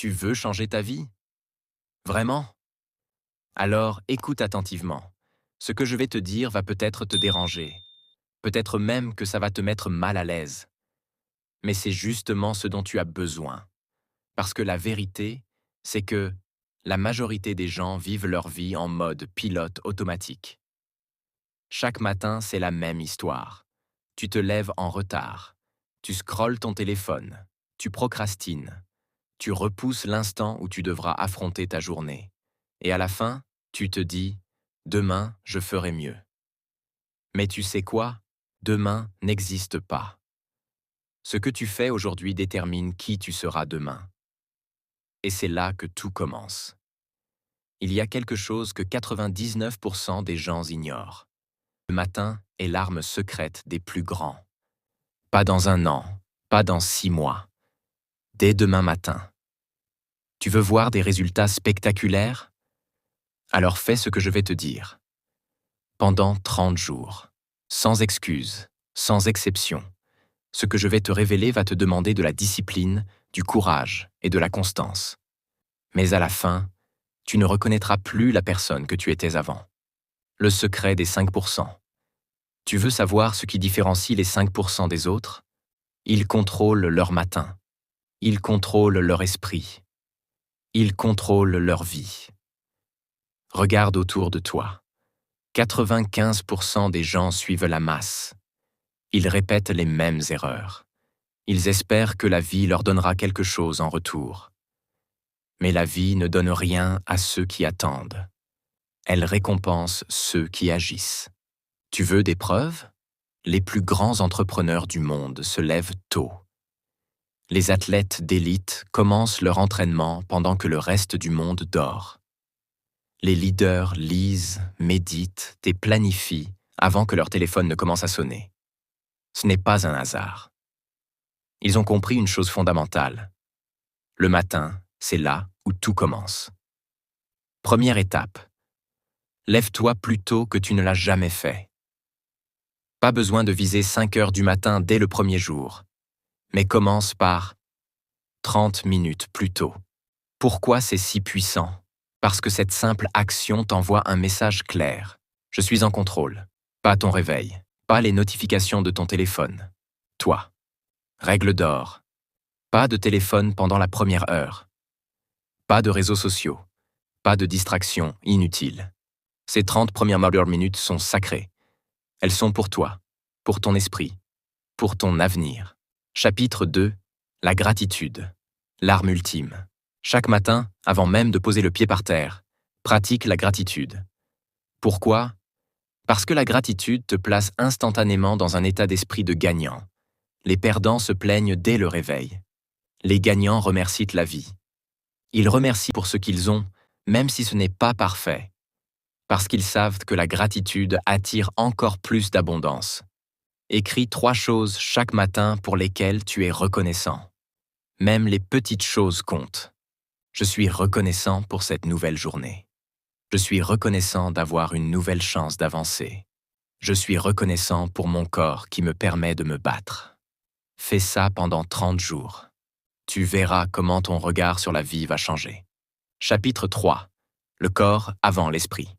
Tu veux changer ta vie? Vraiment? Alors écoute attentivement. Ce que je vais te dire va peut-être te déranger. Peut-être même que ça va te mettre mal à l'aise. Mais c'est justement ce dont tu as besoin. Parce que la vérité, c'est que la majorité des gens vivent leur vie en mode pilote automatique. Chaque matin, c'est la même histoire. Tu te lèves en retard. Tu scrolles ton téléphone. Tu procrastines. Tu repousses l'instant où tu devras affronter ta journée. Et à la fin, tu te dis « Demain, je ferai mieux ». Mais tu sais quoi? Demain n'existe pas. Ce que tu fais aujourd'hui détermine qui tu seras demain. Et c'est là que tout commence. Il y a quelque chose que 99% des gens ignorent. Le matin est l'arme secrète des plus grands. Pas dans un an, pas dans 6 mois. Dès demain matin. Tu veux voir des résultats spectaculaires? Alors fais ce que je vais te dire. Pendant 30 jours. Sans excuse, sans exception. Ce que je vais te révéler va te demander de la discipline, du courage et de la constance. Mais à la fin, tu ne reconnaîtras plus la personne que tu étais avant. Le secret des 5%. Tu veux savoir ce qui différencie les 5% des autres? Ils contrôlent leur matin. Ils contrôlent leur esprit. Ils contrôlent leur vie. Regarde autour de toi. 95% des gens suivent la masse. Ils répètent les mêmes erreurs. Ils espèrent que la vie leur donnera quelque chose en retour. Mais la vie ne donne rien à ceux qui attendent. Elle récompense ceux qui agissent. Tu veux des preuves? Les plus grands entrepreneurs du monde se lèvent tôt. Les athlètes d'élite commencent leur entraînement pendant que le reste du monde dort. Les leaders lisent, méditent et planifient avant que leur téléphone ne commence à sonner. Ce n'est pas un hasard. Ils ont compris une chose fondamentale. Le matin, c'est là où tout commence. Première étape. Lève-toi plus tôt que tu ne l'as jamais fait. Pas besoin de viser 5 heures du matin dès le premier jour, mais commence par 30 minutes plus tôt. Pourquoi c'est si puissant? Parce que cette simple action t'envoie un message clair. Je suis en contrôle. Pas ton réveil, pas les notifications de ton téléphone. Toi. Règle d'or. Pas de téléphone pendant la première heure. Pas de réseaux sociaux. Pas de distractions inutiles. Ces 30 premières minutes sont sacrées. Elles sont pour toi, pour ton esprit, pour ton avenir. Chapitre 2. La gratitude. L'arme ultime. Chaque matin, avant même de poser le pied par terre, pratique la gratitude. Pourquoi? Parce que la gratitude te place instantanément dans un état d'esprit de gagnant. Les perdants se plaignent dès le réveil. Les gagnants remercient la vie. Ils remercient pour ce qu'ils ont, même si ce n'est pas parfait. Parce qu'ils savent que la gratitude attire encore plus d'abondance. Écris 3 choses chaque matin pour lesquelles tu es reconnaissant. Même les petites choses comptent. Je suis reconnaissant pour cette nouvelle journée. Je suis reconnaissant d'avoir une nouvelle chance d'avancer. Je suis reconnaissant pour mon corps qui me permet de me battre. Fais ça pendant 30 jours. Tu verras comment ton regard sur la vie va changer. Chapitre 3. Le corps avant l'esprit.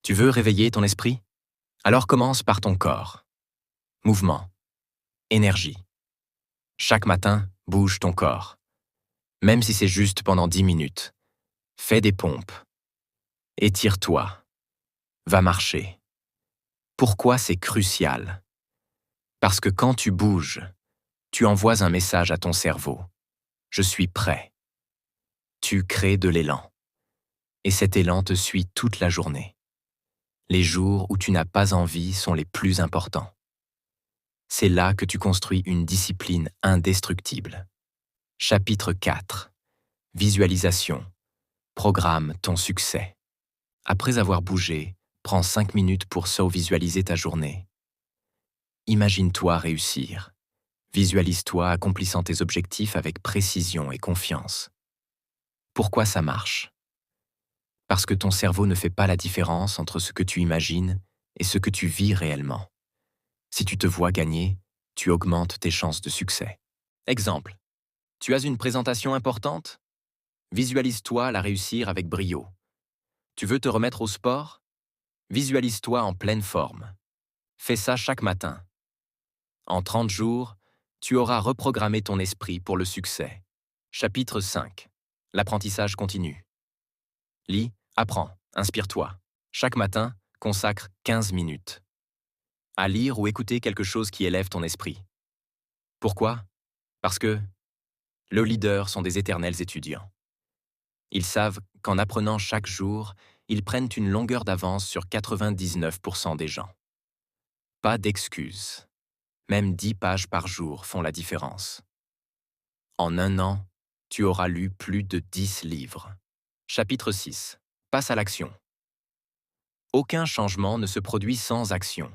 Tu veux réveiller ton esprit? Alors commence par ton corps. Mouvement. Énergie. Chaque matin, bouge ton corps. Même si c'est juste pendant 10 minutes. Fais des pompes. Étire-toi. Va marcher. Pourquoi c'est crucial? Parce que quand tu bouges, tu envoies un message à ton cerveau. Je suis prêt. Tu crées de l'élan. Et cet élan te suit toute la journée. Les jours où tu n'as pas envie sont les plus importants. C'est là que tu construis une discipline indestructible. Chapitre 4. Visualisation. Programme ton succès. Après avoir bougé, prends 5 minutes pour visualiser ta journée. Imagine-toi réussir. Visualise-toi accomplissant tes objectifs avec précision et confiance. Pourquoi ça marche? Parce que ton cerveau ne fait pas la différence entre ce que tu imagines et ce que tu vis réellement. Si tu te vois gagner, tu augmentes tes chances de succès. Exemple. Tu as une présentation importante? Visualise-toi la réussir avec brio. Tu veux te remettre au sport? Visualise-toi en pleine forme. Fais ça chaque matin. En 30 jours, tu auras reprogrammé ton esprit pour le succès. Chapitre 5. L'apprentissage continue. Lis, apprends, inspire-toi. Chaque matin, consacre 15 minutes à lire ou écouter quelque chose qui élève ton esprit. Pourquoi? Parce que les leaders sont des éternels étudiants. Ils savent qu'en apprenant chaque jour, ils prennent une longueur d'avance sur 99% des gens. Pas d'excuses. Même 10 pages par jour font la différence. En un an, tu auras lu plus de 10 livres. Chapitre 6. Passe à l'action. Aucun changement ne se produit sans action.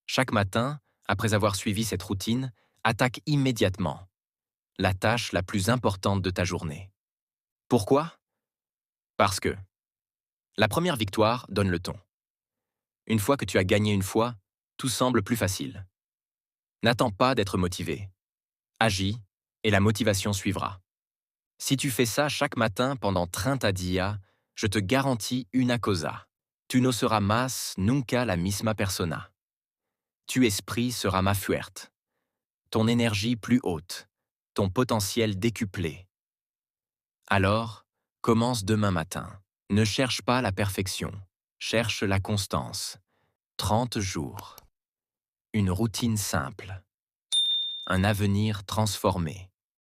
Chaque matin, après avoir suivi cette routine, attaque immédiatement la tâche la plus importante de ta journée. Pourquoi? Parce que la première victoire donne le ton. Une fois que tu as gagné une fois, tout semble plus facile. N'attends pas d'être motivé. Agis et la motivation suivra. Si tu fais ça chaque matin pendant 30 dias, je te garantis una cosa. Tu no seras más nunca la misma persona. Tu esprit sera más fuerte. Ton énergie plus haute. Ton potentiel décuplé. Alors, commence demain matin. Ne cherche pas la perfection. Cherche la constance. 30 jours. Une routine simple. Un avenir transformé.